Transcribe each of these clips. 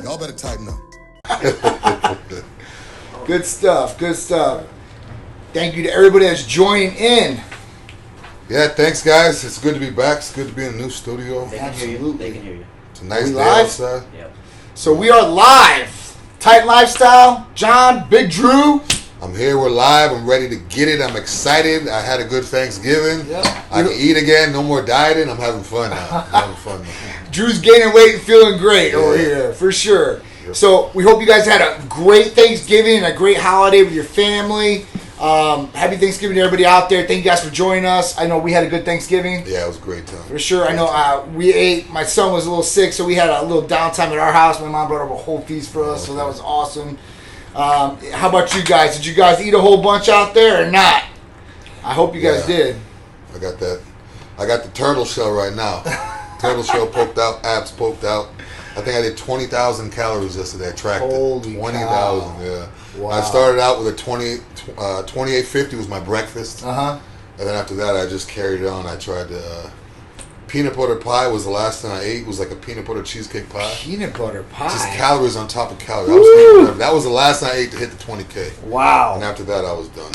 Y'all better tighten up. Good stuff. Good stuff. Thank you to everybody that's joining in. Yeah, thanks, guys. It's good to be back. It's good to be in a new studio. They can hear you. They can hear you. It's a nice day live? outside. Yep. So we are live. Titan Lifestyle. John, Big Dru. I'm here. We're live. I'm ready to get it. I'm excited. I had a good Thanksgiving. Yep. I can eat again. No more dieting. I'm having fun now. Drew's gaining weight and feeling great over here, for sure. Yep. So we hope you guys had a great Thanksgiving and a great holiday with your family. Happy Thanksgiving to everybody out there. Thank you guys for joining us. I know we had a good Thanksgiving. Yeah, it was a great time. For sure. I know we ate. My son was a little sick, so we had a little downtime at our house. My mom brought over a whole feast for us, so that was awesome. How about you guys? Did you guys eat a whole bunch out there or not? I hope you guys did. I got that. I got the turtle shell right now. Turtle shell poked out, abs poked out. I think I did 20,000 calories yesterday. I tracked Holy it. 20,000, yeah. Wow. I started out with a 2850 was my breakfast. Uh-huh. And then after that, I just carried it on. I tried peanut butter pie was the last thing I ate. It was like a peanut butter cheesecake pie. Peanut butter pie. Just calories on top of calories. That was the last thing I ate to hit the 20K. Wow. And after that, I was done.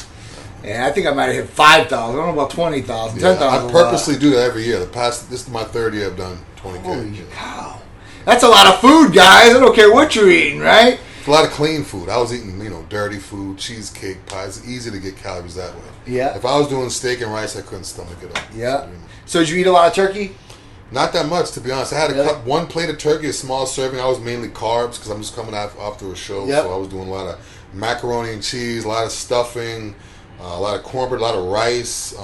And I think I might have hit 5,000. I don't know about 20,000. Yeah, 10,000. I purposely do that every year. This is my third year I've done 20K. Holy cow. That's a lot of food, guys. I don't care what you're eating, right? It's a lot of clean food. I was eating, dirty food, cheesecake pies. It's easy to get calories that way. Yeah. If I was doing steak and rice, I couldn't stomach it up. Yeah. So did you eat a lot of turkey? Not that much, to be honest. I had one plate of turkey, a small serving. I was mainly carbs because I'm just coming after a show. Yep. So I was doing a lot of macaroni and cheese, a lot of stuffing, a lot of cornbread, a lot of rice.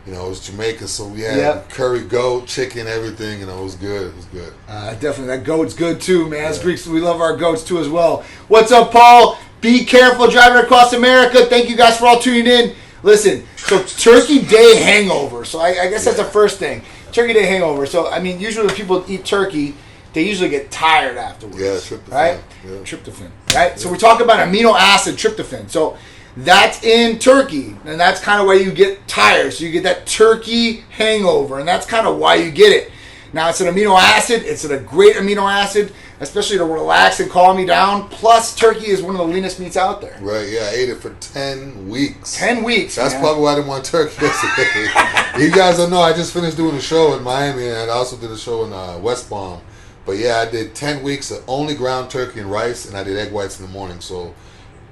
It was Jamaican, so we had curry, goat, chicken, everything. It was good. It was good. Definitely. That goat's good too, man. As Greeks, we love our goats too as well. What's up, Paul? Be careful driving across America. Thank you guys for all tuning in. Listen, so Turkey Day hangover. So I guess that's the first thing. Turkey Day hangover. So, I mean, usually when people eat turkey, they usually get tired afterwards. Yeah, tryptophan. Right? Yeah. Tryptophan. Right? Yeah. So we're talking about amino acid tryptophan. So that's in turkey, and that's kind of why you get tired. So you get that turkey hangover, and that's kind of why you get it. Now, it's an amino acid. It's a great amino acid, especially to relax and calm you down. Plus, turkey is one of the leanest meats out there. Right, yeah. I ate it for 10 weeks. 10 weeks, That's probably why I didn't want turkey yesterday. You guys don't know, I just finished doing a show in Miami, and I also did a show in West Palm. But, yeah, I did 10 weeks of only ground turkey and rice, and I did egg whites in the morning. So,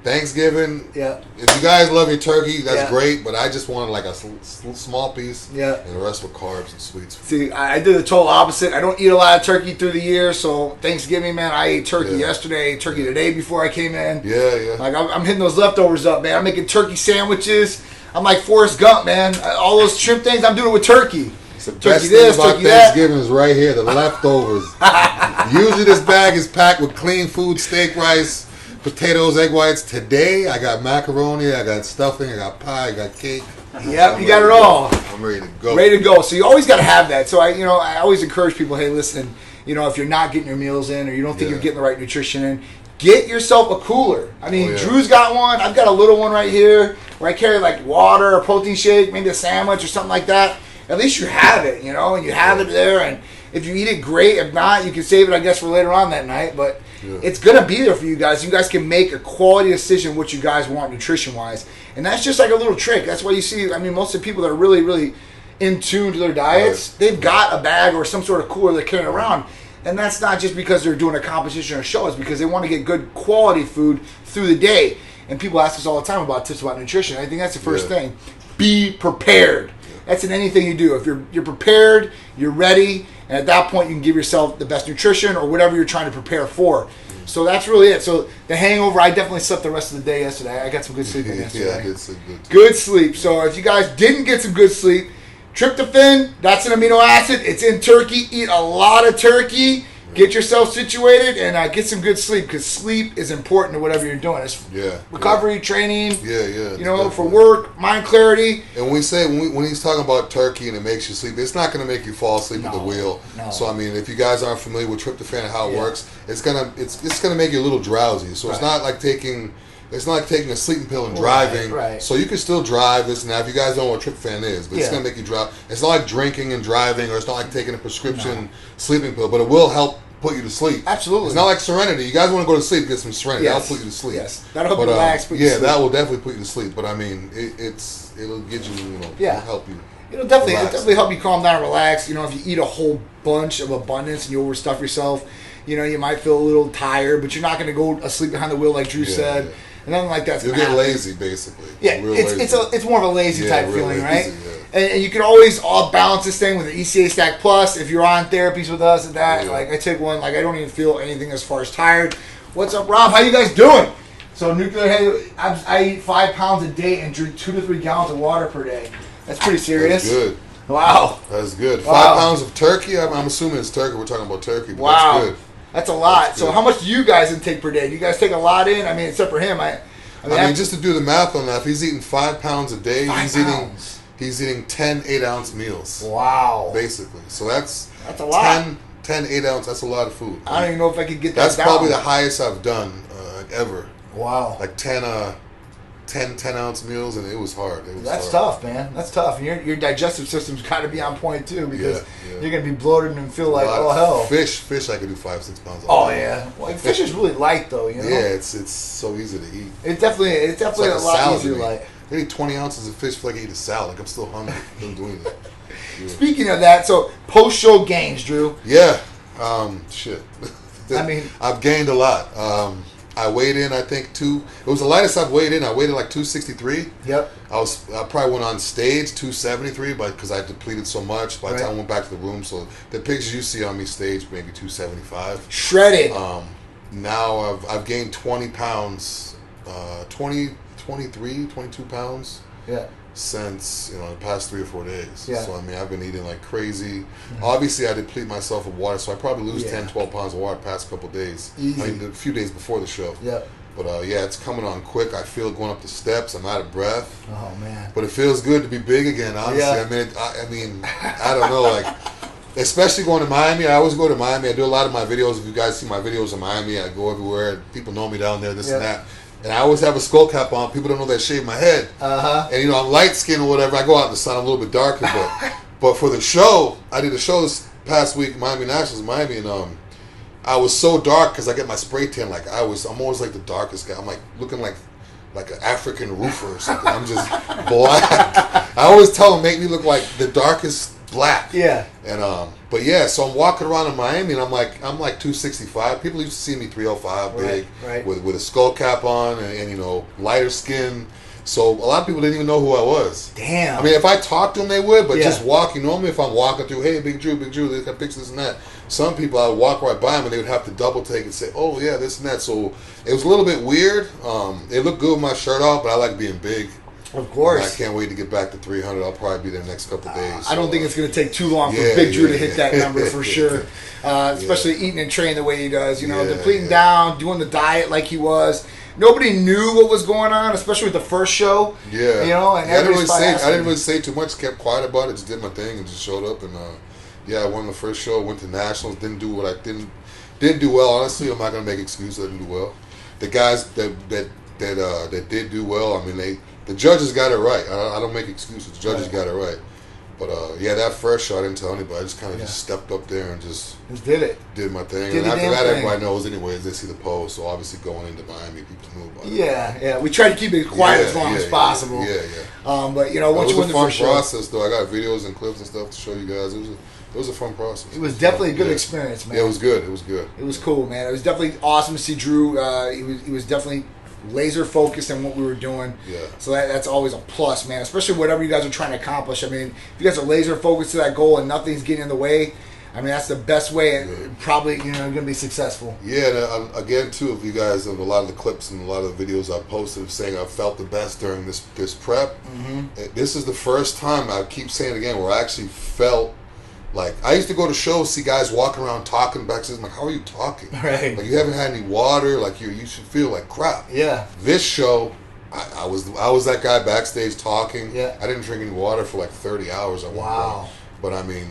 Thanksgiving, if you guys love your turkey, that's great, but I just wanted like a small piece, and the rest were carbs and sweets. See, I did the total opposite. I don't eat a lot of turkey through the year, so Thanksgiving, man, I ate turkey yesterday, turkey today before I came in. Yeah. Like, I'm hitting those leftovers up, man. I'm making turkey sandwiches. I'm like Forrest Gump, man. All those shrimp things, I'm doing it with turkey. The best thing about Thanksgiving is right here, the leftovers. Usually this bag is packed with clean food, steak, rice, potatoes, egg whites. Today, I got macaroni, I got stuffing, I got pie, I got cake. Yep, you got it all. I'm ready to go. Ready to go. So you always got to have that. So I always encourage people, hey, listen, if you're not getting your meals in or you don't think you're getting the right nutrition in, get yourself a cooler. I mean, Drew's got one. I've got a little one right here where I carry like water, a protein shake, maybe a sandwich or something like that. At least you have it, and you have it there. And if you eat it, great. If not, you can save it, I guess, for later on that night. But it's going to be there for you guys. You guys can make a quality decision what you guys want nutrition-wise. And that's just like a little trick. That's why you see, most of the people that are really, really in tune to their diets, they've got a bag or some sort of cooler they're carrying around. And that's not just because they're doing a competition or show. It's because they want to get good quality food through the day. And people ask us all the time about tips about nutrition. I think that's the first thing. Be prepared. That's in anything you do. If you're prepared, you're ready, and at that point you can give yourself the best nutrition or whatever you're trying to prepare for. So that's really it. So the hangover, I definitely slept the rest of the day yesterday. I got some good sleep yesterday. Yeah, I did sleep good. Good sleep. So if you guys didn't get some good sleep, tryptophan, that's an amino acid. It's in turkey. Eat a lot of turkey. Get yourself situated and get some good sleep because sleep is important to whatever you're doing. It's recovery, training, for work, mind clarity. And when he's talking about turkey and it makes you sleep, it's not going to make you fall asleep at the wheel. No. So, if you guys aren't familiar with tryptophan and how it works, it's gonna make you a little drowsy. So it's not like taking a sleeping pill and driving. Right. So you can still drive this and that. If you guys don't know what tryptophan is, but it's going to make you drive. It's not like drinking and driving, or it's not like taking a prescription sleeping pill, but it will help put you to sleep. Absolutely. It's not like Serenity. You guys want to go to sleep, get some Serenity. Yes. That'll put you to sleep. Yes. That'll help you relax. Put you to sleep. That will definitely put you to sleep. But I mean, it'll get you, it'll help you. It'll definitely help you calm down and relax. If you eat a whole bunch of abundance and you overstuff yourself, you might feel a little tired, but you're not going to go asleep behind the wheel like Dru said. Yeah. And nothing like that's you'll get lazy, basically. Yeah, it's more of a lazy type feeling, lazy, right? Yeah. And you can always balance this thing with an ECA Stack Plus if you're on therapies with us and that. Yeah. Like I take one, I don't even feel anything as far as tired. What's up, Rob? How you guys doing? So Nuclear Head, I eat 5 pounds a day and drink 2 to 3 gallons of water per day. That's pretty serious. That's good. Wow. That's good. 5 pounds of turkey. I'm assuming it's turkey. We're talking about turkey. But that's good. That's a lot. So how much do you guys intake per day? Do you guys take a lot in? I mean, except for him, I mean, just to do the math on that, if he's eating 5 pounds a day, he's eating 10 8-ounce meals. Wow. Basically. So that's a lot. 10 8-ounce, that's a lot of food. I don't even know if I could get that That's down. probably the highest I've done ever. Wow. Like 10 10-ounce meals, and it was hard. That's tough, man. That's tough. And your digestive system's got to be on point, too, because you're going to be bloated and feel like, oh, hell. Fish, I could do 5-6 pounds. Oh, yeah. Well, fish is really light, though, Yeah, it's so easy to eat. It's definitely like a lot easier to light. I eat 20 ounces of fish feel like I eat a salad. Like I'm still hungry. I'm doing that. Yeah. Speaking of that, so post-show gains, Dru. Yeah. Shit. I mean, I've gained a lot. I weighed in, I think, it was the lightest I've weighed in. I weighed in like 263. Yep. I probably went on stage 273, but because I depleted so much, by the time I went back to the room, so the pictures you see on me stage, maybe 275. Shredded. Now I've gained 20 pounds, 22 pounds. Yeah. Since the past 3 or 4 days. Yeah. So I mean, I've been eating like crazy. Mm-hmm. Obviously, I deplete myself of water, so I probably lose 10, 12 pounds of water past couple days. Easy. I mean, a few days before the show. Yeah. But it's coming on quick. I feel it going up the steps. I'm out of breath. Oh man. But it feels good to be big again. Honestly, I don't know, like. Especially going to Miami. I always go to Miami. I do a lot of my videos. If you guys see my videos in Miami, I go everywhere. People know me down there, this and that. And I always have a skull cap on. People don't know that I shave my head. Uh-huh. And, I'm light skinned or whatever. I go out in the sun. I'm a little bit darker. But for the show, I did a show this past week, Miami Nationals, Miami. And I was so dark because I get my spray tan. Like, I'm always like the darkest guy. I'm like looking like an African roofer or something. I'm just black. I always tell them, make me look like the darkest black. Yeah. And but so I'm walking around in Miami and I'm like 265. People used to see me 305 big, right. with a skull cap on and lighter skin. So a lot of people didn't even know who I was. Damn. I mean, if I talked to them, they would, but just walking, normally if I'm walking through, hey, Big Dru, they got pictures and that. Some people, I would walk right by them and they would have to double take and say, oh yeah, this and that. So it was a little bit weird. It looked good with my shirt off, but I like being big. Of course. And I can't wait to get back to 300. I'll probably be there next couple of days. I don't think it's going to take too long for Big Dru to hit that number for sure. Especially eating and training the way he does. Depleting down, doing the diet like he was. Nobody knew what was going on, especially with the first show. Yeah. And I didn't really say too much. Kept quiet about it. Just did my thing and just showed up. And I won the first show. Went to nationals. Didn't do what I didn't do well. Honestly, I'm not going to make excuses. I didn't do well. The guys that did do well. I mean, the judges got it right. I don't make excuses. The judges got it right. But that first show I didn't tell anybody. I just kind of just stepped up there and just did it. Did my thing. And after that, everybody knows anyways. They see the post. So obviously going into Miami, people knew about it. Yeah. We try to keep it quiet as long as possible. Yeah. But once you win the first show, it was a fun process though. I got videos and clips and stuff to show you guys. It was a fun process. It was definitely a good experience, man. Yeah, it was good. It was cool, man. It was definitely awesome to see Dru. He was definitely laser focused on what we were doing. Yeah. So that's always a plus, man. Especially whatever you guys are trying to accomplish. I mean, if you guys are laser focused to that goal and nothing's getting in the way, I mean, that's the best way and probably going to be successful. Yeah, and again, too, if you guys have a lot of the clips and a lot of the videos I've posted saying I felt the best during this prep, this is the first time, I keep saying it again, where I actually felt like, I used to go to shows, see guys walking around talking backstage. I'm like, how are you talking? Right. Like, you haven't had any water. Like, you should feel like crap. Yeah. This show, I was that guy backstage talking. Yeah. I didn't drink any water for like 30 hours at one point. But I mean,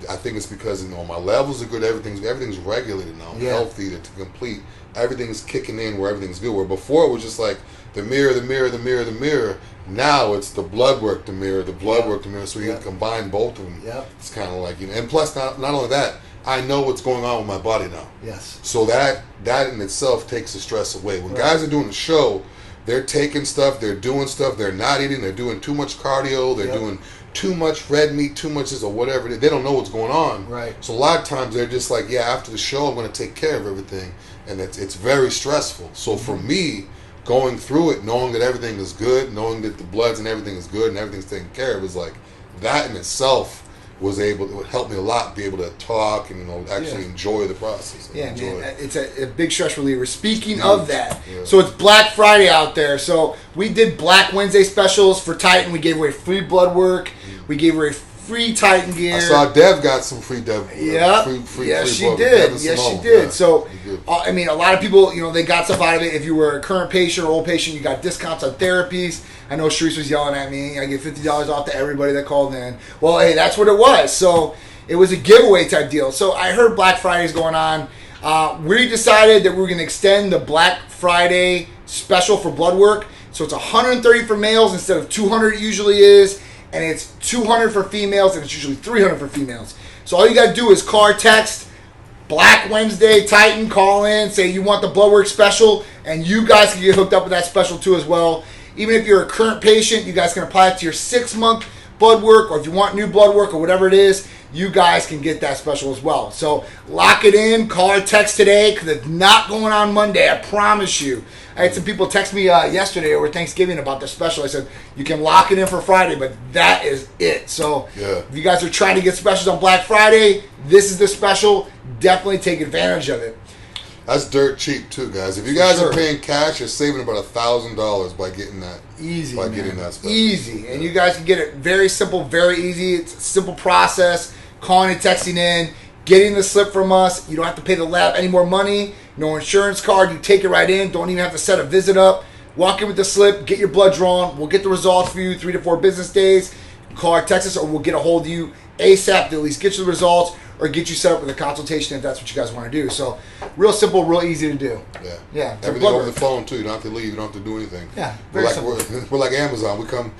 I think it's because my levels are good. Everything's regulated now. I'm healthy to complete. Everything's kicking in where everything's good. Where before it was just like the mirror. Now it's the blood work, the mirror. So you can combine both of them. Yep. It's kind of like, and plus not only that, I know what's going on with my body now. Yes. So that in itself takes the stress away. When guys are doing the show, they're taking stuff, they're doing stuff, they're not eating, they're doing too much cardio, they're doing too much red meat, too much this or whatever. They don't know what's going on. Right. So a lot of times they're just like, yeah, after the show, I'm going to take care of everything. And it's very stressful. So for me, going through it, knowing that everything is good, knowing that the bloods and everything is good and everything's taken care of, is like, that in itself it would help me a lot, be able to talk and actually enjoy the process. Yeah, man, it's a big stress reliever. Speaking of that, so it's Black Friday out there. So we did Black Wednesday specials for Titan. We gave away free blood work. We gave away free Titan gear. I saw Dev got some free Dev. She did. Yes, she did. Yeah, so, I mean, a lot of people, they got stuff out of it. If you were a current patient or old patient, you got discounts on therapies. I know Sharice was yelling at me. I get $50 off to everybody that called in. Well, hey, that's what it was. So it was a giveaway type deal. So I heard Black Friday's going on. We decided that we were going to extend the Black Friday special for blood work. So it's $130 for males instead of $200 it usually is. And it's $200 for females, and it's usually $300 for females. So all you got to do is call or text Black Wednesday Titan, call in, say you want the blood work special, and you guys can get hooked up with that special too as well. Even if you're a current patient, you guys can apply it to your 6-month blood work, or if you want new blood work or whatever it is, you guys can get that special as well. So lock it in, call or text today, because it's not going on Monday, I promise you. I had some people text me yesterday over Thanksgiving about the special. I said, you can lock it in for Friday, but that is it. So if you guys are trying to get specials on Black Friday, this is the special. Definitely take advantage of it. That's dirt cheap too, guys. If you guys are paying cash, you're saving about $1,000 by getting that. Getting that special. Easy. And you guys can get it very simple, very easy. It's a simple process. Calling and texting in, getting the slip from us. You don't have to pay the lab any more money. No insurance card. You take it right in. Don't even have to set a visit up. Walk in with the slip. Get your blood drawn. We'll get the results for you 3 to 4 business days. Call or text us, or we'll get a hold of you ASAP to at least get you the results or get you set up with a consultation if that's what you guys want to do. So real simple, real easy to do. Yeah. Everything over the phone too. You don't have to leave. You don't have to do anything. Yeah. Very simple. We're like Amazon. We come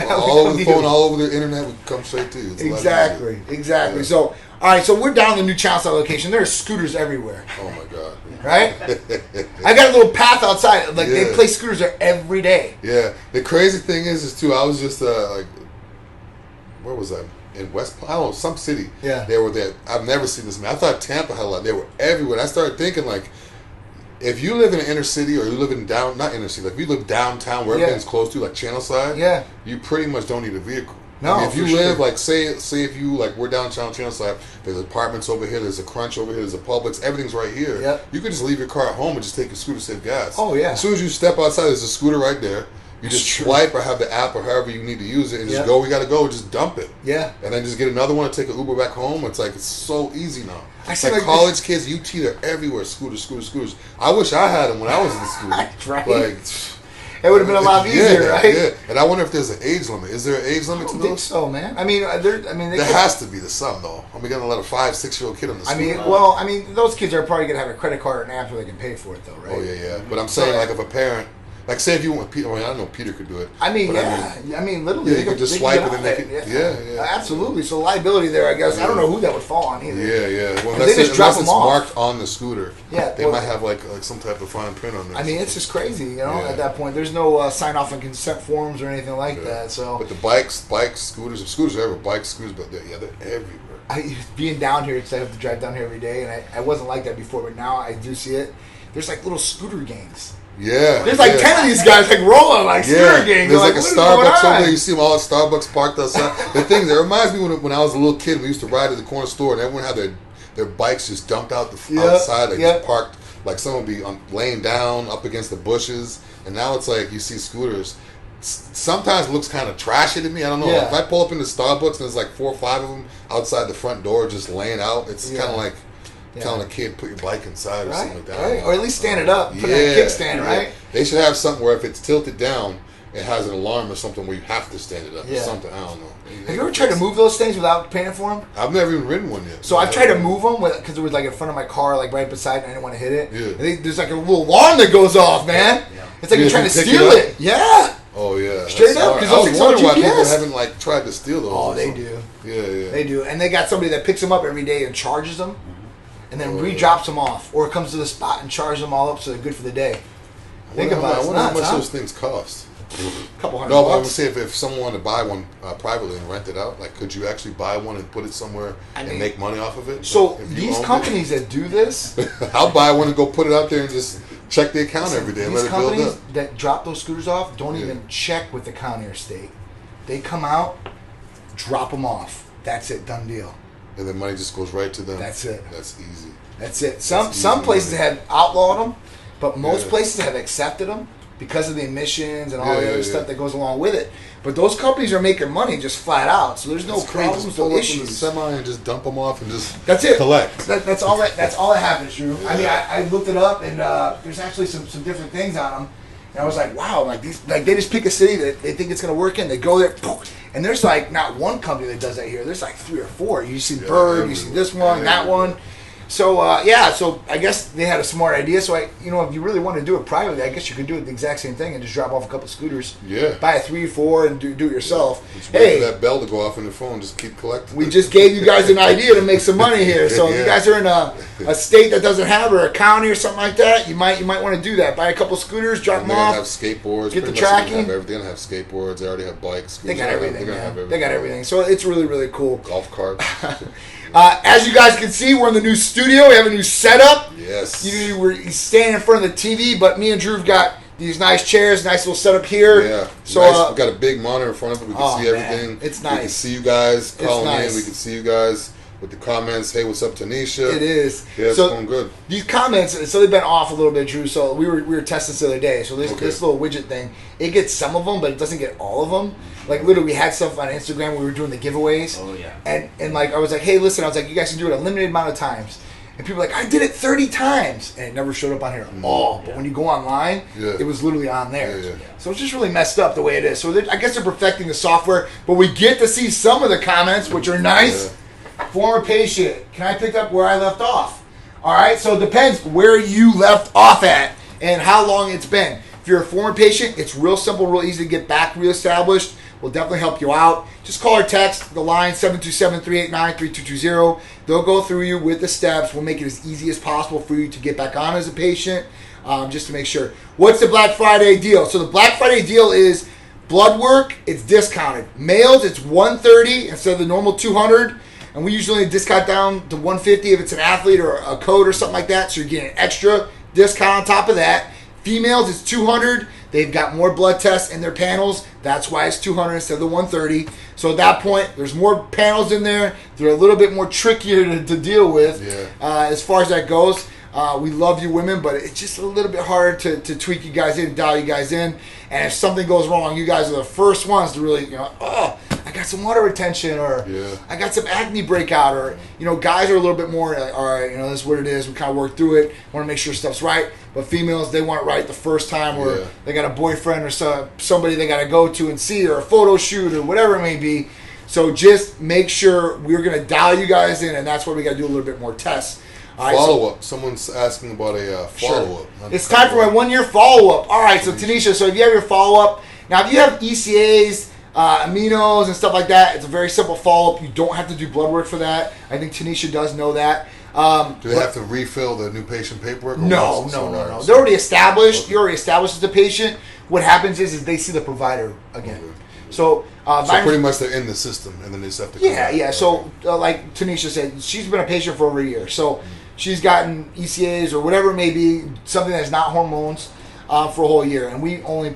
all over the phone, all over the internet. We come straight to you. It's exactly. Yeah. So all right. So we're down the new Channel Side location. There are scooters everywhere. Oh my God. Right? I got a little path outside. Like they play scooters there every day. Yeah. The crazy thing is too. I was just where was I? In West, I don't know, some city. Yeah. They were there. I've never seen this, man. I thought Tampa had a lot. They were everywhere. I started thinking, like, if you live in an inner city or you live in not inner city, like if you live downtown where everything's close to, like Channel Side, you pretty much don't need a vehicle. No, I mean, if you live, like, say if you, like, we're downtown Channel Side, there's apartments over here, there's a Crunch over here, there's a Publix, everything's right here. Yep. You could just leave your car at home and just take your scooter to save gas. Oh, yeah. As soon as you step outside, there's a scooter right there. You just swipe or have the app or however you need to use it and just go. We got to go. Just dump it. Yeah. And then just get another one and take an Uber back home. It's like, it's so easy now. I see like college kids, UT, they're everywhere. Scooters. I wish I had them when I was in school. Right. Like, it would have been a lot easier, right? Yeah. And I wonder if there's an age limit. Is there an age limit to those? I think so, man. I mean, there has to be the some though. I mean, gonna let a 5-6-year-old kid on the scooter. I mean, those kids are probably gonna have a credit card or an app where they can pay for it, though, right? Oh yeah. But I'm saying, like, if a parent. Like, say if you want Peter, I don't know Peter could do it. I mean, literally. You could just swipe and then they could, yeah. Absolutely. So liability there, I guess. I don't know who that would fall on either. Yeah. Well, they just drop them off. Marked on the scooter. Yeah. They might have like some type of fine print on there. I mean, it's just crazy, at that point. There's no sign off on consent forms or anything like that. So. But the bikes, scooters are everywhere. Bikes, scooters, but they're everywhere. Being down here, because I have to drive down here every day, and I wasn't like that before, but now I do see it. There's like little scooter gangs. Yeah. There's like 10 of these guys like rolling like scooter gangs. There's like a Starbucks over there. You see them all at Starbucks parked outside. The thing that reminds me when I was a little kid, we used to ride to the corner store and everyone had their bikes just dumped out outside. Like just parked, like someone would be laying down up against the bushes. And now it's like you see scooters. Sometimes it looks kind of trashy to me. I don't know. If I pull up into Starbucks and there's like 4 or 5 of them outside the front door just laying out, it's kind of like telling a kid put your bike inside or something like that. Right. Or at least stand it up. Put it on a kickstand, right? They should have something where if it's tilted down, it has an alarm or something where you have to stand it up or something. I don't know. Have you ever tried to move those things without paying for them? I've never even ridden one yet. So I've tried to move them because it was like in front of my car, like right beside, and I didn't want to hit it. Yeah. And there's like a little alarm that goes off, man. Yeah. It's like you're trying to steal it. Yeah. Oh yeah, straight up. Because I was wondering why people GPS. haven't like tried to steal those. Oh, they do. Yeah. They do, and they got somebody that picks them up every day and charges them, and then re-drops them off, or comes to the spot and charges them all up so they're good for the day. Think about it. I wonder how much those things cost. A couple $100. No, but I would say if someone wanted to buy one privately and rent it out, like, could you actually buy one and put it somewhere and make money off of it? So these companies that do this, I'll buy one and go put it out there and just check the account every day and let it build up. These companies that drop those scooters off don't even check with the county or state. They come out, drop them off. That's it, done deal. And then money just goes right to them. That's it. That's easy. That's it. Some places have outlawed them, but most places have accepted them because of the emissions and all the other stuff that goes along with it. But those companies are making money just flat out, so there's no problems, no issues. Just semi and just dump them off and just that's it. Collect. That's all that happens, Drew. I mean, I looked it up, and there's actually some different things on them. And I was like, wow, like they just pick a city that they think it's going to work in. They go there, and there's like not one company that does that here. There's like 3 or 4. You see Bird, you see this one, that one. So so I guess they had a smart idea. So if you really want to do it privately, I guess you could do it the exact same thing and just drop off a couple scooters. Yeah. Buy a 3 or 4 and do it yourself. Just wait for that bell to go off on your phone. Just keep collecting. We just gave you guys an idea to make some money here. So if you guys are in a state that doesn't have, or a county or something like that, you might want to do that. Buy a couple scooters, drop them off. They have skateboards. Get the tracking. They're going to have skateboards. They already have bikes. They got everything. They got everything. So it's really, really cool. Golf carts. As you guys can see, we're in the new studio. We have a new setup. Yes. We're standing in front of the TV, but me and Drew have got these nice chairs, nice little setup here. Yeah. So we've got a big monitor in front of it. We can see everything. It's nice. We can see you guys calling nice. in. We can see you guys with the comments. Hey, what's up, Tanisha? It is. Yeah, it's going good. These comments, so they've been off a little bit, Drew. So we were testing this the other day. So this little widget thing, it gets some of them, but it doesn't get all of them. Like, literally, we had stuff on Instagram. We were doing the giveaways. Oh, yeah. And like, I was like, hey, listen, you guys can do it a limited amount of times. And people were like, I did it 30 times. And it never showed up on here at all. But when you go online, it was literally on there. Yeah. So it's just really messed up the way it is. So I guess they're perfecting the software. But we get to see some of the comments, which are nice. Yeah. Former patient, can I pick up where I left off? All right, so it depends where you left off at and how long it's been. If you're a former patient, it's real simple, real easy to get back reestablished. We'll definitely help you out. Just call or text the line 727-389-3220. They'll go through you with the steps. We'll make it as easy as possible for you to get back on as a patient, just to make sure. What's the Black Friday deal? So the Black Friday deal is blood work. It's discounted. Males, it's $130 instead of the normal $200. And we usually discount down to $150 if it's an athlete or a code or something like that. So you're getting an extra discount on top of that. Females, it's $200. They've got more blood tests in their panels. That's why it's $200 instead of the $130. So at that point, there's more panels in there. They're a little bit more trickier to deal with as far as that goes. We love you women, but it's just a little bit harder to tweak you guys in, dial you guys in. And if something goes wrong, you guys are the first ones to really, I got some water retention, or I got some acne breakout, or, guys are a little bit more, all right, this is what it is. We kind of work through it. Want to make sure stuff's right. But females, they want it right the first time, or they got a boyfriend or somebody they got to go to and see, or a photo shoot, or whatever it may be. So just make sure we're going to dial you guys in, and that's why we got to do a little bit more tests. Follow-up. Someone's asking about a follow-up. Sure. It's time for my 1-year follow-up. All right, so Tanisha, so if you have your follow-up, now if you have ECAs, aminos, and stuff like that, it's a very simple follow-up. You don't have to do blood work for that. I think Tanisha does know that. Do they have to refill the new patient paperwork? No. They're already established. You're already established as a patient. What happens is they see the provider again. Okay. So pretty much they're in the system, and then they just have to come out. Yeah. So like Tanisha said, she's been a patient for over a year. So she's gotten ECAs or whatever it may be, something that's not hormones, for a whole year. And we only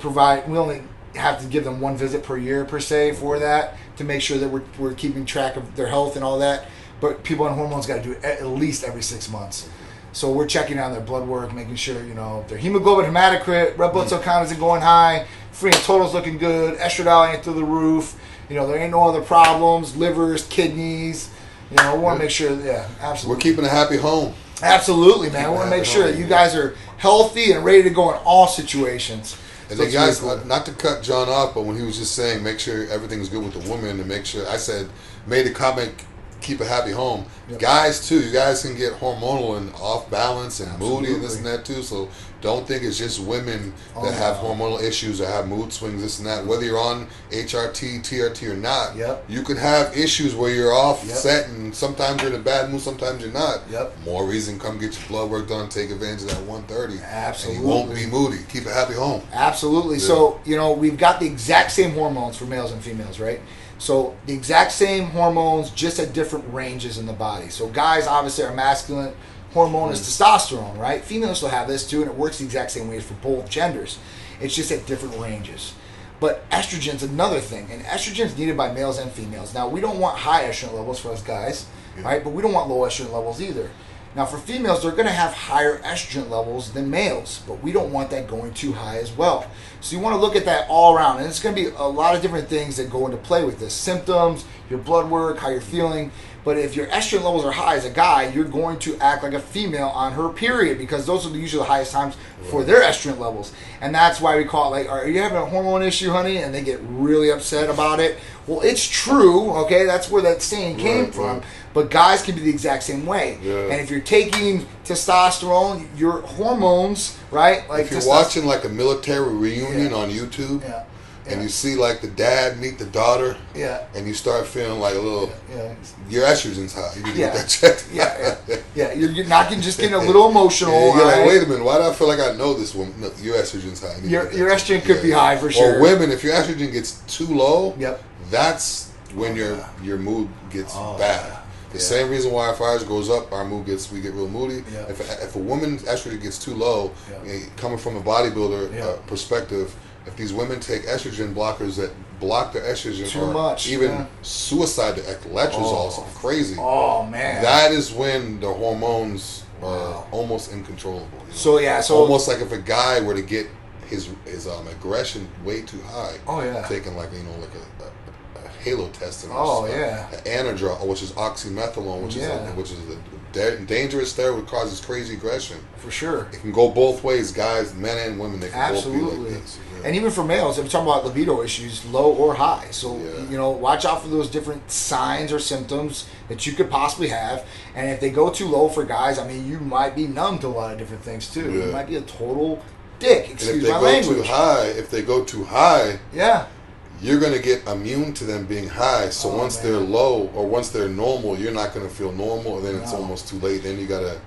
have to give them 1 visit per year, per se, for that, to make sure that we're keeping track of their health and all that. But people on hormones got to do it at least every 6 months. So we're checking on their blood work, making sure, their hemoglobin, hematocrit, red blood cell count isn't going high, free and total's looking good, estradiol ain't through the roof, there ain't no other problems, livers, kidneys. We want to make sure, absolutely. We're keeping a happy home. Absolutely, man. We want to make sure that you guys are healthy and ready to go in all situations. And then, guys, not to cut John off, but when he was just saying, make sure everything's good with the woman, and make sure, I said, made a comment keep a happy home. Yep. Guys too, you guys can get hormonal and off balance and Absolutely. moody and this and that too. So don't think it's just women that have hormonal issues or have mood swings, this and that. Whether you're on HRT, TRT or not, you can have issues where you're off set and sometimes you're in a bad mood, sometimes you're not. More reason, come get your blood work done, take advantage of that 130. Absolutely. And you won't be moody. Keep a happy home. Absolutely. Yeah. So, we've got the exact same hormones for males and females, right? So the exact same hormones, just at different ranges in the body. So guys, obviously, our masculine hormone is testosterone, right? Females will have this too, and it works the exact same way for both genders. It's just at different ranges. But estrogen's another thing, and estrogen's needed by males and females. Now, we don't want high estrogen levels for us guys, right? But we don't want low estrogen levels either. Now, for females, they're going to have higher estrogen levels than males, but we don't want that going too high as well. So you want to look at that all around, and it's going to be a lot of different things that go into play with this. Symptoms, your blood work, how you're feeling. But if your estrogen levels are high as a guy, you're going to act like a female on her period, because those are usually the highest times for their estrogen levels. And that's why we call it, like, are you having a hormone issue, honey? And they get really upset about it. Well, it's true, okay? That's where that saying came from. But guys can be the exact same way. Yeah. And if you're taking testosterone, your hormones, right? Like if you're watching like a military reunion on YouTube, and you see like the dad meet the daughter, and you start feeling like a little, your estrogen's high. You need to get that checked. You're not just getting a little emotional. You're like, wait a minute, why do I feel like I know this woman? No, your estrogen's high. Your estrogen could be high for sure. Or women, if your estrogen gets too low, that's when your mood gets bad. The same reason why if ours goes up, we get real moody. If a woman's estrogen gets too low, coming from a bodybuilder perspective, if these women take estrogen blockers that block their estrogen too much, even suicide, like letrozole, something crazy. Oh man, that is when the hormones are almost uncontrollable. So almost like if a guy were to get his aggression way too high, taking like halo testing, anadrol, which is oxymethylone, which is a dangerous steroid, causes crazy aggression. For sure, it can go both ways, guys, men and women. They can both be like this. And even for males, if we're talking about libido issues, low or high. So watch out for those different signs or symptoms that you could possibly have. And if they go too low for guys, I mean, you might be numb to a lot of different things too. You might be a total dick. Excuse my language. If they go too high, you're going to get immune to them being high. So once they're low or once they're normal, you're not going to feel normal. And then it's almost too late. Then you got to,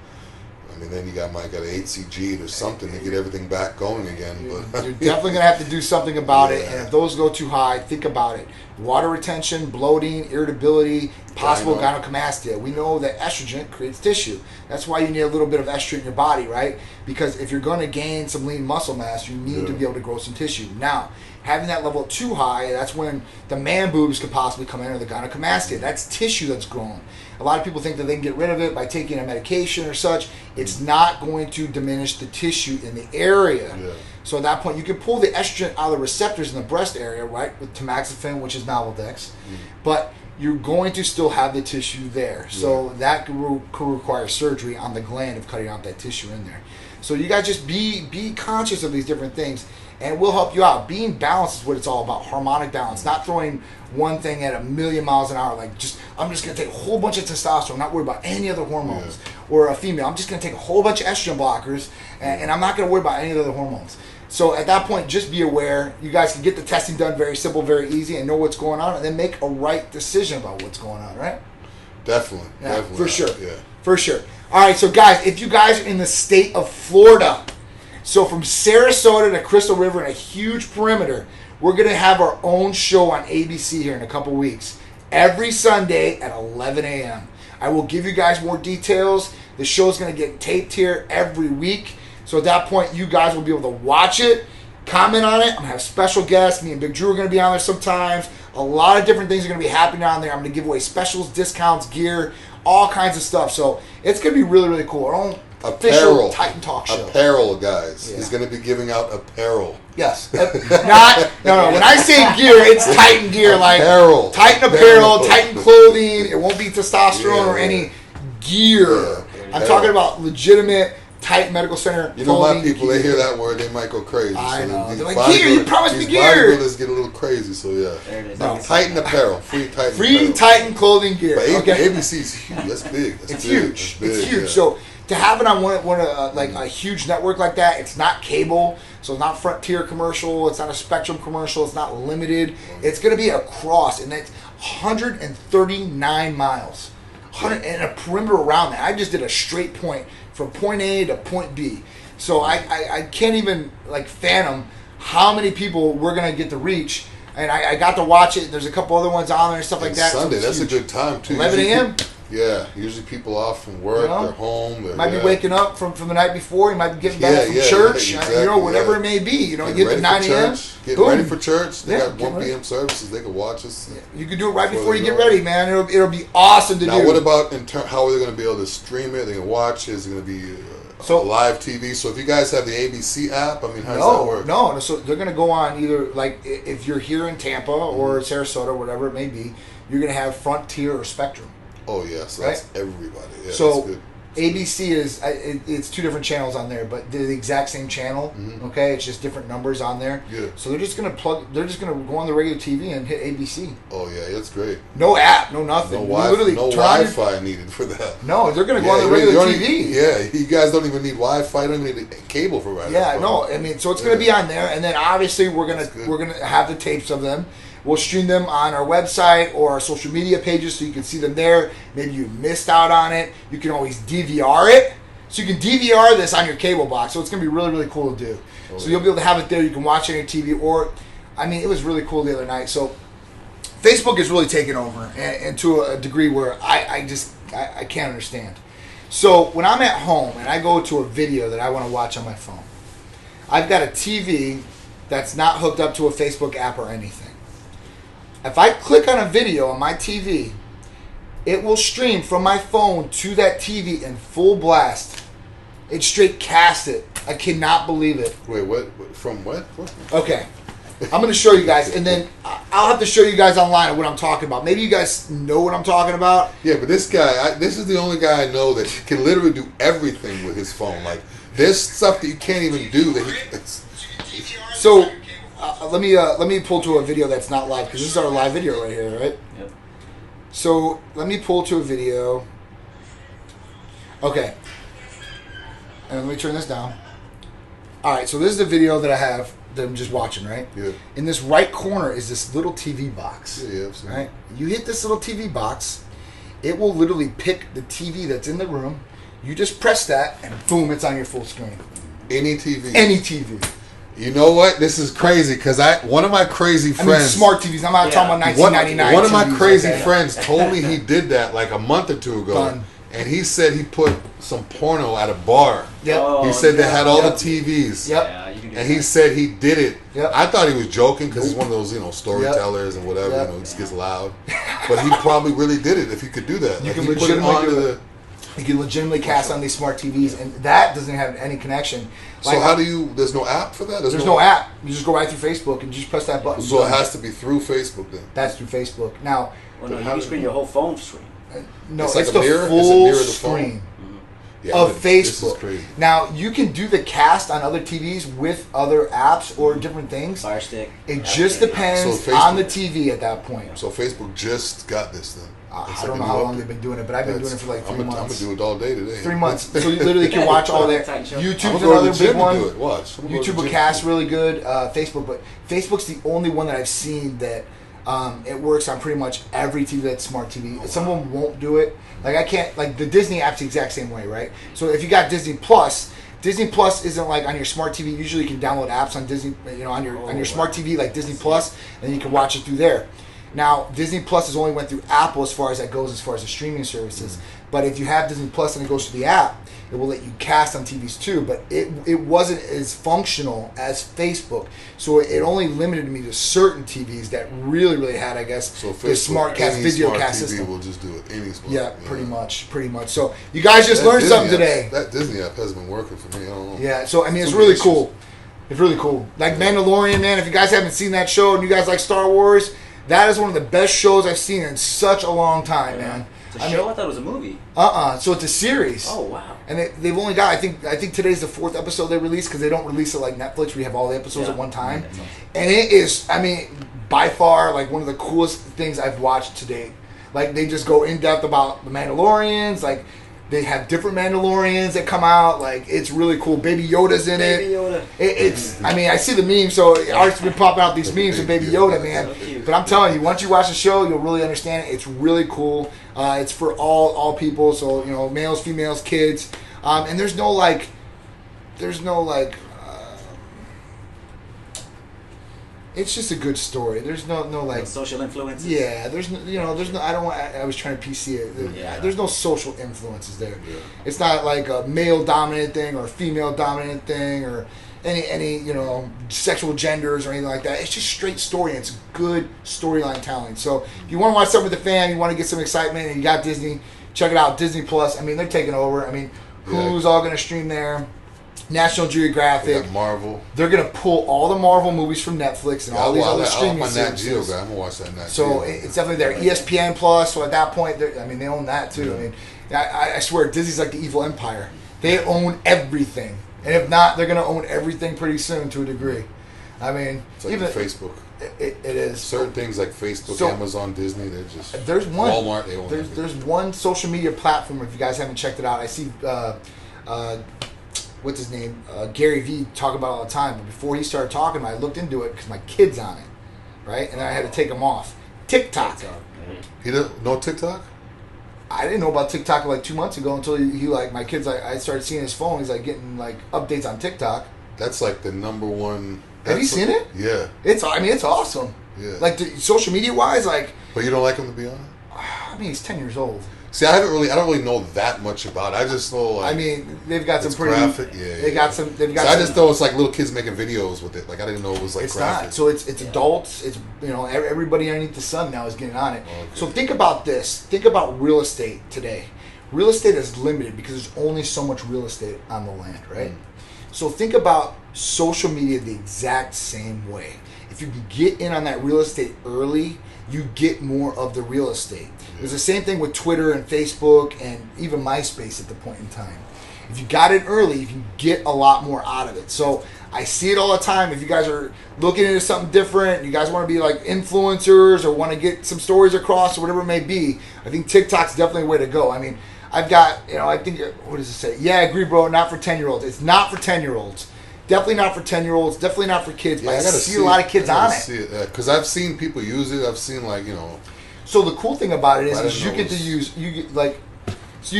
might got an HCG or something to get everything back going again. But you're definitely going to have to do something about it. And if those go too high, think about it. Water retention, bloating, irritability, possible gynecomastia. We know that estrogen creates tissue. That's why you need a little bit of estrogen in your body, right? Because if you're going to gain some lean muscle mass, you need to be able to grow some tissue. Now, having that level too high, that's when the man boobs could possibly come in, or the gynecomastia. That's tissue that's grown. A lot of people think that they can get rid of it by taking a medication or such. It's not going to diminish the tissue in the area. So at that point, you can pull the estrogen out of the receptors in the breast area, right, with tamoxifen, which is Novoldex. But you're going to still have the tissue there. So that could require surgery on the gland of cutting out that tissue in there. So you guys just be conscious of these different things, and we'll help you out. Being balanced is what it's all about, harmonic balance, not throwing one thing at 1,000,000 miles an hour, like I'm just going to take a whole bunch of testosterone, not worry about any other hormones. Or a female, I'm just going to take a whole bunch of estrogen blockers, and I'm not going to worry about any other hormones. So at that point, just be aware. You guys can get the testing done very simple, very easy, and know what's going on, and then make a right decision about what's going on, right? Definitely. For sure. For sure. All right, so guys, if you guys are in the state of Florida, so from Sarasota to Crystal River and a huge perimeter, we're going to have our own show on ABC here in a couple weeks. Every Sunday at 11 a.m. I will give you guys more details. The show's going to get taped here every week. So at that point, you guys will be able to watch it, comment on it. I'm going to have special guests. Me and Big Dru are going to be on there sometimes. A lot of different things are going to be happening on there. I'm going to give away specials, discounts, gear, all kinds of stuff. So it's going to be really, really cool. Our own official Titan Talk show. Apparel, guys. He's going to be giving out apparel. Yes. No. When I say gear, it's Titan gear. Like apparel. Titan apparel, Titan clothing. It won't be testosterone or any gear. I'm talking about legitimate Titan Medical Center. You know, my people, they hear that word, they might go crazy. I know. They're like, gear, you promised me gear. Bodybuilders get a little crazy, so yeah. There it is. No. Titan apparel, free Titan apparel. Titan clothing gear. But okay. ABC is huge. That's big. It's huge. It's huge. Yeah. So to have it on like a huge network like that, it's not cable, so it's not Frontier commercial, it's not a Spectrum commercial, it's not limited. It's going to be across, and that's 139 miles, and a perimeter around that. I just did a straight point from point A to point B. So I can't even like fathom how many people we're going to get to reach. And I got to watch it. There's a couple other ones on there and stuff like that. Sunday, so that's huge. a good time too. 11 a.m.? Yeah, usually people off from work, they're home. They're, might be waking up from the night before. You might be getting back from church. Exactly, whatever it may be. You know, getting you get to 9 a.m. Getting ready for church. They got 1 ready. p.m. services. They can watch us. Yeah. You can do it right before you get ready, man. It'll be awesome to do. Now, what about how are they going to be able to stream it? They can watch it. Is it going to be live TV? So if you guys have the ABC app, I mean, how does that work? No. So they're going to go on either, like, if you're here in Tampa or Sarasota, whatever it may be, you're going to have Frontier or Spectrum. Oh, yeah. So that's everybody. Yeah, so that's good. ABC it's two different channels on there, but they're the exact same channel. Mm-hmm. Okay, it's just different numbers on there. Yeah. So they're just gonna go on the regular TV and hit ABC. Oh yeah, that's great. No app, no nothing. No Wi-Fi needed for that. No, they're gonna go on the regular TV. Yeah, you guys don't even need Wi-Fi. Don't even need cable for that. Yeah, no. I mean, so it's gonna be on there, and then obviously we're gonna have the tapes of them. We'll stream them on our website or our social media pages so you can see them there. Maybe you missed out on it. You can always DVR it. So you can DVR this on your cable box. So it's going to be really, really cool to do. Oh, so you'll be able to have it there. You can watch it on your TV. Or, I mean, it was really cool the other night. So Facebook is really taking over and to a degree where I can't understand. So when I'm at home and I go to a video that I want to watch on my phone, I've got a TV that's not hooked up to a Facebook app or anything. If I click on a video on my TV, it will stream from my phone to that TV in full blast. It straight cast it. I cannot believe it. Wait, what? From what? Okay. I'm going to show you guys, and then I'll have to show you guys online what I'm talking about. Maybe you guys know what I'm talking about. Yeah, but this guy, this is the only guy I know that can literally do everything with his phone. Like, there's stuff that you can't even do. So... let me pull to a video that's not live, because this is our live video right here, right? Yep. So let me pull to a video. Okay. And let me turn this down. All right, so this is the video that I have that I'm just watching, right? Yeah. In this right corner is this little TV box. Yeah, absolutely. Right? You hit this little TV box, it will literally pick the TV that's in the room. You just press that, and boom, it's on your full screen. Any TV. Any TV. You know what? This is crazy because one of my crazy friends. I mean, smart TVs. I'm not talking about 1999. One of my crazy friends told me he did that like a month or two ago. Done. And he said he put some porno at a bar. Yep. Oh, he said they had all the TVs. Yep. Yeah, you can do and that. he said he did it. Yep. I thought he was joking because he's one of those, storytellers and whatever. Yep. He just gets loud. But he probably really did it if he could do that. You Like, can he put it onto the. You can legitimately cast on these smart TVs, and that doesn't have any connection. So how do you? There's no app for that. There's no app. You just go right through Facebook and just press that button. So it has to be through Facebook then. That's through Facebook. Now, Well, no, you can screen your whole phone screen. no, It's it's, like a the mirror? full It's a mirror of the phone? screen Yeah, of but This is Facebook. crazy. Now, you can do the cast on other TVs with other apps or different things. Fire stick. It just depends So on the TV at that point. So Facebook just got this then. I don't know how long they've been doing it, but I've been doing it for like 3 months. I'm gonna do it all day today. 3 months. So you literally can watch all that. YouTube's I'm gonna go to another the gym big one. and do it. Watch. I'm gonna go to YouTube the will gym. cast really good. Facebook, but Facebook's the only one that I've seen that it works on pretty much every TV that's smart TV. Some of them won't do it. Like I can't. Like the Disney app's the exact same way, right? So if you got Disney Plus isn't like on your smart TV. Usually you can download apps on Disney, on your smart TV like Disney Plus, and you can watch it through there. Now, Disney Plus has only went through Apple as far as that goes, as far as the streaming services. But if you have Disney Plus and it goes to the app, it will let you cast on TVs too. But it wasn't as functional as Facebook. So it only limited me to certain TVs that really, really had, I guess, So the smart cast video smart cast TV system. will just do it. Any smart. Yeah, pretty much. So you guys just learned Disney something today. That Disney app has been working for me. I don't know. Yeah, so I mean, it's Some really issues. cool. It's really cool. Like Mandalorian, man. If you guys haven't seen that show and you guys like Star Wars, that is one of the best shows I've seen in such a long time, man. It's a show? I thought it was a movie. So it's a series. Oh, wow. And they've only got, I think today's the 4th episode they released, because they don't release it like Netflix where you have all the episodes at one time. And it is, I mean, by far, like, one of the coolest things I've watched to date. Like, they just go in depth about the Mandalorians. Like, they have different Mandalorians that come out. Like, it's really cool. Baby Yoda's in it. Baby Yoda. It's, I mean, I see the memes, so Art's been popping out these memes of Baby Yoda, man. But I'm telling you, once you watch the show, you'll really understand it. It's really cool. It's for all people, so, you know, males, females, kids. And there's no, like, it's just a good story. There's no like social influences. Yeah, there's no, I don't want. I was trying to PC it. There's no social influences there. Yeah. It's not like a male dominant thing or a female dominant thing or any sexual genders or anything like that. It's just straight story, and it's good storyline telling. So if you want to watch something with the fan, you want to get some excitement, and you got Disney, check it out. Disney Plus. I mean, they're taking over. I mean, Hulu's all going to stream there. National Geographic, Marvel. They're gonna pull all the Marvel movies from Netflix and all these other streaming services. I'm gonna watch that Nat Geo. So it's definitely there. ESPN Plus. So at that point, they own that too. Yeah. I mean, I swear, Disney's like the evil empire. They own everything, and if not, they're gonna own everything pretty soon to a degree. I mean, it's like even Facebook. It is certain things like Facebook, Amazon, Disney. They're just Walmart. They own there's one social media platform. If you guys haven't checked it out, I see. What's his name? Gary Vee talk about it all the time. But before he started talking, I looked into it because my kid's on it, right? And then I had to take him off. TikTok. He didn't know TikTok? I didn't know about TikTok like 2 months ago until he like my kid's like I started seeing his phone. He's like getting like updates on TikTok. That's like the number one. Have you seen it? Yeah. It's awesome. Yeah. Like social media wise, like. But you don't like him to be on it? I mean, he's 10 years old. See, I don't really know that much about it. I just know, like, I mean, they've got some pretty graphic. They've got some. I just know it's like little kids making videos with it. Like, I didn't know it was like it's graphic. Not. So it's adults. It's everybody underneath the sun now is getting on it. Okay. So think about this. Think about real estate today. Real estate is limited because there's only so much real estate on the land, right? So think about social media the exact same way. If you can get in on that real estate early, you get more of the real estate. It was the same thing with Twitter and Facebook and even MySpace at the point in time. If you got it early, you can get a lot more out of it. So I see it all the time. If you guys are looking into something different, you guys want to be like influencers or want to get some stories across or whatever it may be, I think TikTok's definitely a way to go. I mean, I've got, I think, what does it say? Yeah, I agree, bro, not for 10-year-olds. It's not for 10-year-olds. Definitely not for 10-year-olds. Definitely not for kids. But I see a lot of kids on it. Because I've seen people use it. I've seen So the cool thing about it is you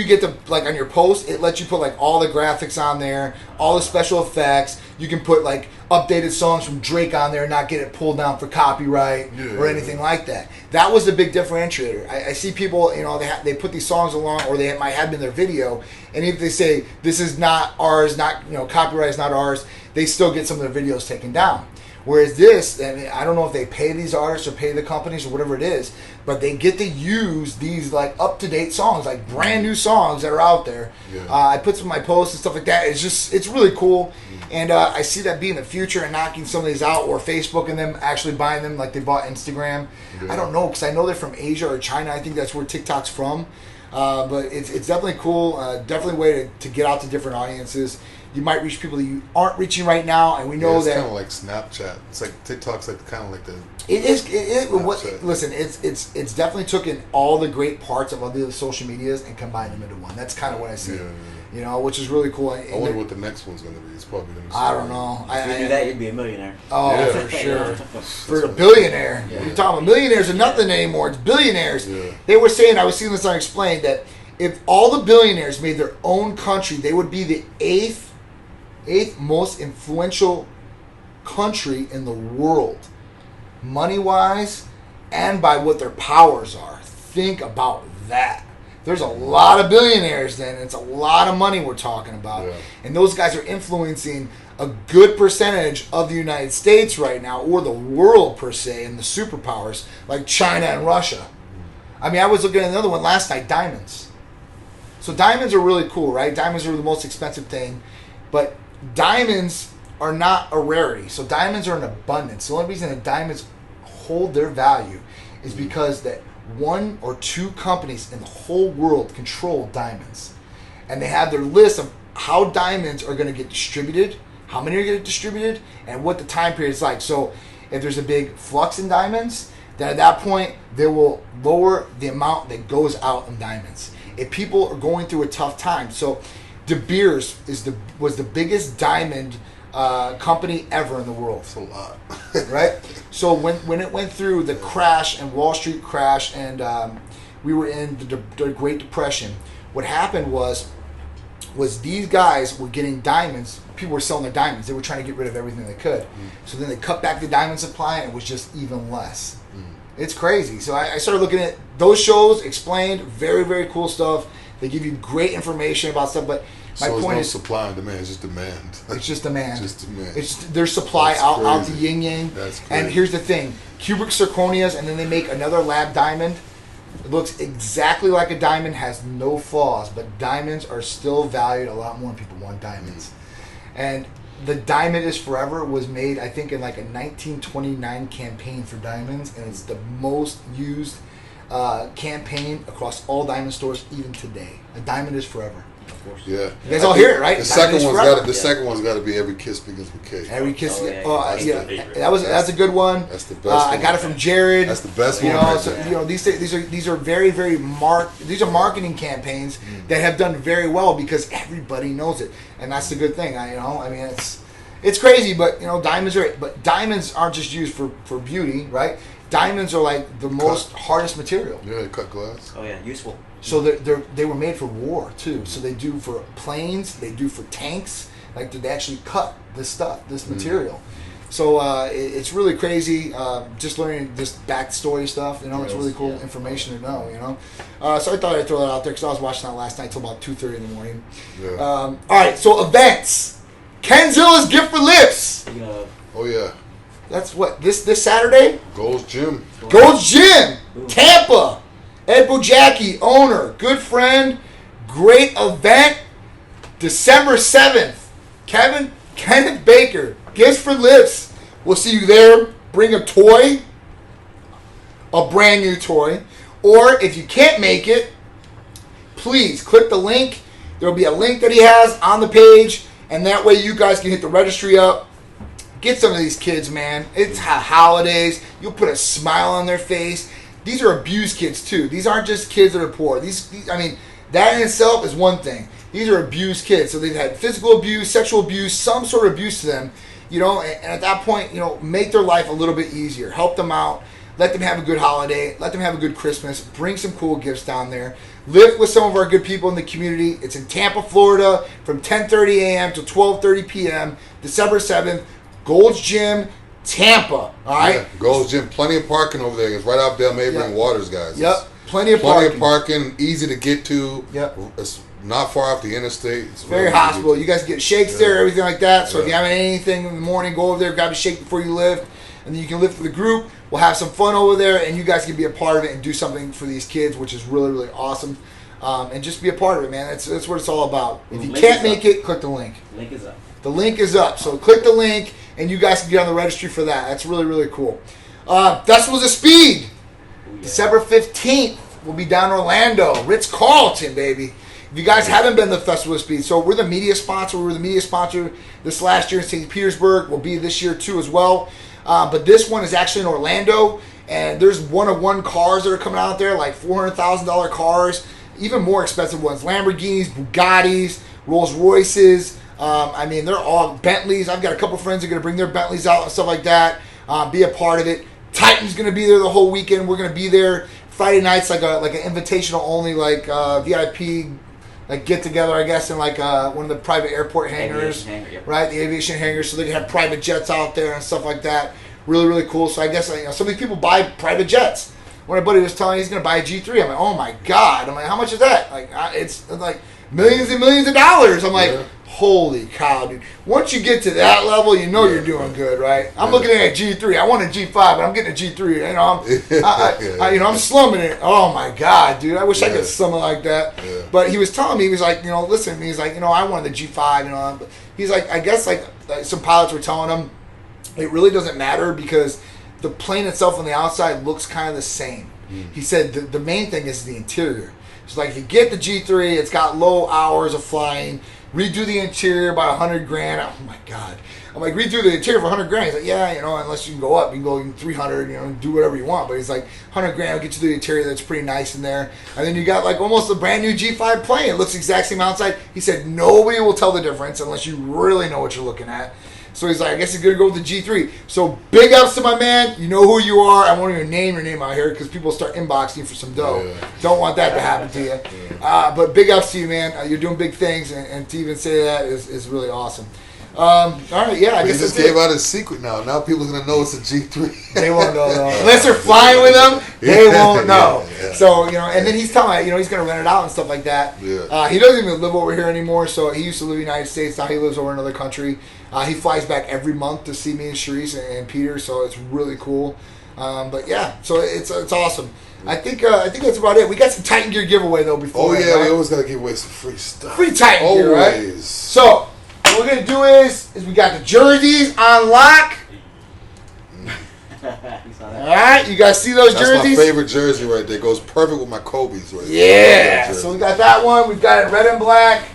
get to like on your post, it lets you put like all the graphics on there, all the special effects. You can put like updated songs from Drake on there and not get it pulled down for copyright or anything like that. That was a big differentiator. I see people, they put these songs along, or they might have in their video, and if they say this is not ours, not copyright is not ours, they still get some of their videos taken down. Whereas this, I mean, I don't know if they pay these artists or pay the companies or whatever it is, but they get to use these like up-to-date songs, like brand new songs that are out there. Yeah. I put some of my posts and stuff like that. It's really cool. And I see that being the future and knocking some of these out, or Facebook and them actually buying them like they bought Instagram. Yeah. I don't know, because I know they're from Asia or China. I think that's where TikTok's from. But it's definitely cool. Definitely a way to get out to different audiences. You might reach people that you aren't reaching right now, and we know it's that kind of like Snapchat. It's like TikTok's like kind of like the. It is. Listen, it's definitely taken all the great parts of other social medias and combined them into one. That's kind of what I see. Yeah. Which is really cool. I wonder what the next one's going to be. It's probably going to be. I don't know. If you do that, you'd be a millionaire. Oh, yeah. For sure. For a billionaire. Yeah. You're talking about millionaires are nothing anymore. It's billionaires. Yeah. They were saying, I was seeing this on Explained, that if all the billionaires made their own country, they would be the eighth most influential country in the world, money-wise and by what their powers are. Think about that. There's a lot of billionaires then. It's a lot of money we're talking about. Yeah. And those guys are influencing a good percentage of the United States right now, or the world per se, and the superpowers like China and Russia. I mean, I was looking at another one last night, diamonds. So diamonds are really cool, right? Diamonds are the most expensive thing. But diamonds are not a rarity. So diamonds are in abundance. The only reason that diamonds hold their value is because that 1 or 2 companies in the whole world control diamonds. And they have their list of how diamonds are going to get distributed, how many are going to get distributed, and what the time period is like. So if there's a big flux in diamonds, then at that point, they will lower the amount that goes out in diamonds. If people are going through a tough time. So De Beers was the biggest diamond company ever in the world. That's a lot. Right? So when it went through the crash and Wall Street crash and we were in the Great Depression, what happened was these guys were getting diamonds. People were selling their diamonds. They were trying to get rid of everything they could. So then they cut back the diamond supply and it was just even less. It's crazy. So I started looking at those shows, explained, very, very cool stuff. They give you great information about stuff, but my point is supply and demand, it's just demand. It's just demand. Just demand. It's their supply out the yin yang. That's crazy. And here's the thing: cubic zirconias, and then they make another lab diamond. It looks exactly like a diamond, has no flaws, but diamonds are still valued. A lot more people want diamonds. And the Diamond is Forever was made, I think, in like a 1929 campaign for diamonds, and it's the most used campaign across all diamond stores even today. A Diamond is Forever. Of course. Yeah. You guys all hear it, right? The second one's got to be Every Kiss Begins with K. Every Kiss. That's that's a good one. That's the best. I got it from Jared. That's the best one. Right so, these are very, very these are marketing campaigns that have done very well because everybody knows it, and that's the good thing. I mean, it's crazy, but diamonds aren't just used for beauty, right? Diamonds are like the most hardest material. Yeah, they cut glass. Oh yeah, useful. So they were made for war too. So they do for planes, they do for tanks. Like they actually cut this material. So it's really crazy. Just learning this backstory stuff. It's really cool information to know. So I thought I'd throw that out there because I was watching that last night till about 2:30 in the morning. Yeah. All right. So events. Kenzilla's Gift for Lifts. Yeah. Oh yeah. That's what this Saturday. Gold's Gym. Gold's Gym. Tampa. Ed Bojacki, owner, good friend, great event, December 7th. Kenneth Baker, Gifts for Lifts. We'll see you there. Bring a toy, a brand new toy. Or if you can't make it, please click the link. There will be a link that he has on the page, and that way you guys can hit the registry up. Get some of these kids, man. It's holidays. You'll put a smile on their face. These are abused kids too. These aren't just kids that are poor. These that in itself is one thing. These are abused kids. So they've had physical abuse, sexual abuse, some sort of abuse to them. And at that point, make their life a little bit easier. Help them out. Let them have a good holiday. Let them have a good Christmas. Bring some cool gifts down there. Live with some of our good people in the community. It's in Tampa, Florida, from 10:30 a.m. to 12:30 p.m. December 7th. Gold's Gym, Tampa. All right. Yeah, Gold's Gym. Plenty of parking over there. It's right out there, Mabry and Waters, guys. Yep. Plenty of parking. Easy to get to. Yep. It's not far off the interstate. It's very hospitable. You guys get shakes there, everything like that. So if you haven't anything in the morning, go over there, grab a shake before you lift, and then you can lift for the group. We'll have some fun over there, and you guys can be a part of it and do something for these kids, which is really, really awesome. And just be a part of it, man. That's what it's all about. If you can't make it, click the link. Link is up. The link is up. So click the link, and you guys can get on the registry for that. That's really, really cool. Festivals of Speed. December 15th. We'll be down in Orlando. Ritz-Carlton, baby. If you guys haven't been to the Festival of Speed, so we're the media sponsor. We were the media sponsor this last year in St. Petersburg. We'll be this year, too, as well. But this one is actually in Orlando, and there's one-of-one cars that are coming out there, like $400,000 cars, even more expensive ones. Lamborghinis, Bugattis, Rolls-Royces. They're all Bentleys. I've got a couple friends that are going to bring their Bentleys out and stuff like that. Be a part of it. Titan's going to be there the whole weekend. We're going to be there Friday nights, like an invitational only, VIP, get together, I guess, in one of the private airport hangars, right? The aviation hangars, so they can have private jets out there and stuff like that. Really, really cool. So I guess some of these people buy private jets. When my buddy was telling me he's going to buy a G3, I'm like, oh my god! I'm like, how much is that? It's like millions and millions of dollars. I'm like, holy cow, dude. Once you get to that level, you're doing good, right? I'm looking at a G3. I want a G5, but I'm getting a G3. I'm slumming it. Oh, my God, dude. I wish I could slum it like that. Yeah. But he was telling me, he was like, listen, he's like, I wanted the G5, But he's like, I guess, some pilots were telling him, it really doesn't matter because the plane itself on the outside looks kind of the same. He said the main thing is the interior. It's like you get the G3, it's got low hours of flying. Redo the interior by $100,000. Oh my God! I'm like, redo the interior for $100,000. He's like, yeah, you know, unless you can go up, you can go 300, you know, do whatever you want. But he's like, $100,000 will get you the interior that's pretty nice in there. And then you got like almost a brand new G5 plane. It looks the exact same outside. He said nobody will tell the difference unless you really know what you're looking at. So he's like, I guess he's going to go with the G3. So big ups to my man. You know who you are. I won't even name your name out here because people start inboxing you for some dough. Yeah. Don't want that to happen to you. But big ups to you, man. You're doing big things. And to even say that is really awesome. All right, yeah. I guess he just gave out his secret now. Now people are going to know it's a G3. They won't know, though. Unless they're flying with them, they won't know. Yeah. So, you know, and then he's telling me, you know, he's going to rent it out and stuff like that. Yeah. He doesn't even live over here anymore. So he used to live in the United States. Now he lives over in another country. He flies back every month to see me and Sharice and Peter, so it's really cool. But yeah, so it's awesome. I think that's about it. We got some Titan gear giveaway though before. Oh yeah, right? we always gotta give away some free stuff. Free Titan gear, right? So what we're gonna do is we got the jerseys on lock. All right, you guys see those jerseys? That's my favorite jersey right there. Goes perfect with my Kobe's right there. Yeah. So we got that one. We've got it red and black.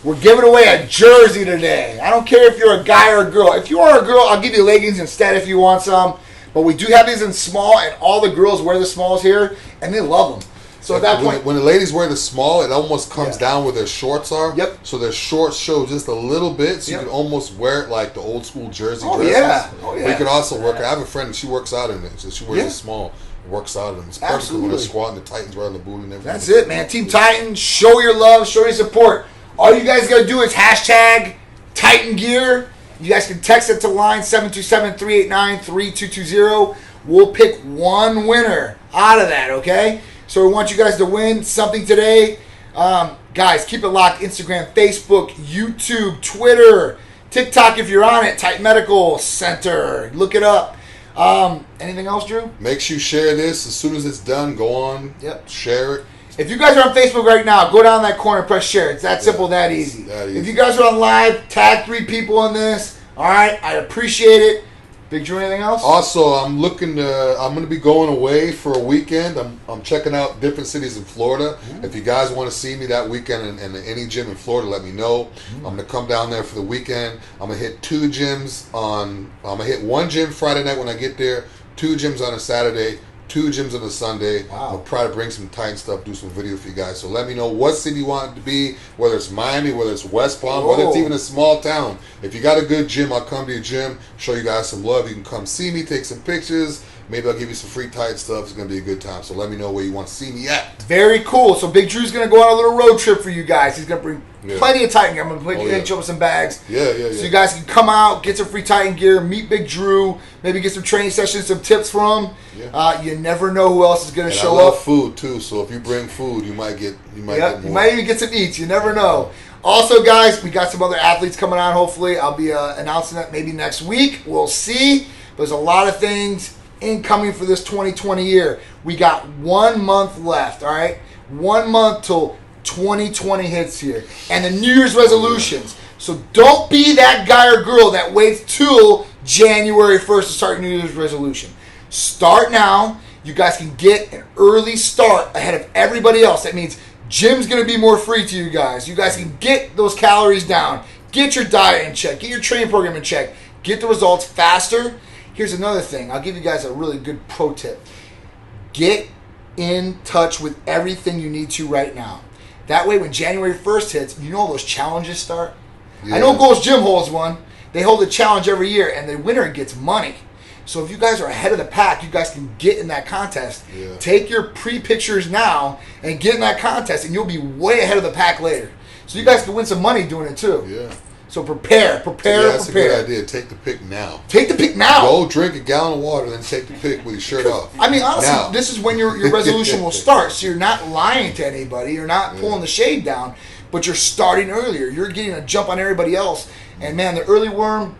We're giving away a jersey today. I don't care if you're a guy or a girl. If you are a girl, I'll give you leggings instead if you want some. But we do have these in small, and all the girls wear the smalls here, and they love them. So at that point, when the ladies wear the small, it almost comes down where their shorts are. Yep. So their shorts show just a little bit, so you can almost wear it like the old school jersey dresses. Yeah. But you can also work. I have a friend, she works out in it. So she wears a small. Works out in them. It's perfect when they're squatting, the Titans right on the booty and everything. That's it, man. Team Titan, show your love, show your support. All you guys got to do is hashtag Titan Gear. You guys can text it to line 727-389-3220. We'll pick one winner out of that, okay? So we want you guys to win something today. Guys, keep it locked. Instagram, Facebook, YouTube, Twitter, TikTok if you're on it. Titan Medical Center. Look it up. Anything else, Drew? Make sure you share this. As soon as it's done, go on. Yep. Share it. If you guys are on Facebook right now, go down that corner, press share. It's that simple, that easy. If you guys are on live, tag 3 people in this. All right, I appreciate it. Big Drew, anything else? Also, I'm going to be going away for a weekend. I'm checking out different cities in Florida. If you guys want to see me that weekend in any gym in Florida, let me know. I'm going to come down there for the weekend. I'm going to hit 2 gyms I'm going to hit 1 gym Friday night when I get there, 2 gyms on a Saturday, 2 gyms on a Sunday. Wow. I'll try to bring some Titan stuff, do some video for you guys. So let me know what city you want it to be, whether it's Miami, whether it's West Palm, whether it's even a small town. If you got a good gym, I'll come to your gym, show you guys some love. You can come see me, take some pictures. Maybe I'll give you some free Titan stuff. It's going to be a good time. So let me know where you want to see me at. Very cool. So Big Drew's going to go on a little road trip for you guys. He's going to bring plenty of Titan gear. I'm going to hit you up with some bags. Yeah. So you guys can come out, get some free Titan gear, meet Big Drew, maybe get some training sessions, some tips from him. Yeah. You never know who else is going to show up. I love food too. So if you bring food, you might get more. You might even get some eats. You never know. Also, guys, we got some other athletes coming on. Hopefully, I'll be announcing that maybe next week. We'll see. There's a lot of things incoming for this 2020 year. We got 1 month left, all right? 1 month till 2020 hits here. And the New Year's resolutions. So don't be that guy or girl that waits till January 1st to start New Year's resolution. Start now. You guys can get an early start ahead of everybody else. That means gym's going to be more free to you guys. You guys can get those calories down. Get your diet in check. Get your training program in check. Get the results faster. Here's another thing. I'll give you guys a really good pro tip. Get in touch with everything you need to right now. That way, when January 1st hits, you know those challenges start? Yeah. I know Gold's Gym holds one. They hold a challenge every year, and the winner gets money. So if you guys are ahead of the pack, you guys can get in that contest. Yeah. Take your pre-pictures now and get in that contest, and you'll be way ahead of the pack later. So you guys can win some money doing it too. Yeah. So prepare. That's a good idea. Take the pick now. Take the pick now. Go drink a gallon of water, then take the pick with your shirt off. I mean, honestly, this is when your resolution will start. So you're not lying to anybody. You're not pulling the shade down, but you're starting earlier. You're getting a jump on everybody else. And, man, the early worm,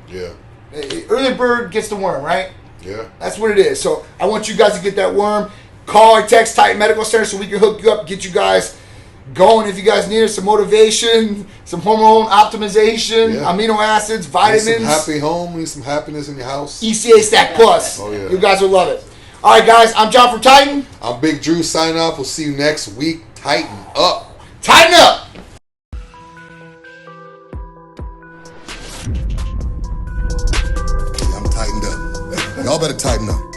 early bird gets the worm, right? Yeah. That's what it is. So I want you guys to get that worm. Call or text Titan Medical Center so we can hook you up, get you guys going. If you guys need some motivation, some hormone optimization, amino acids, vitamins. Need some happy home. Need some happiness in your house. ECA Stack Plus. Oh, yeah. You guys will love it. All right, guys. I'm John from Titan. I'm Big Dru. Sign off. We'll see you next week. Tighten up. Tighten up. I'm tightened up. Y'all better tighten up.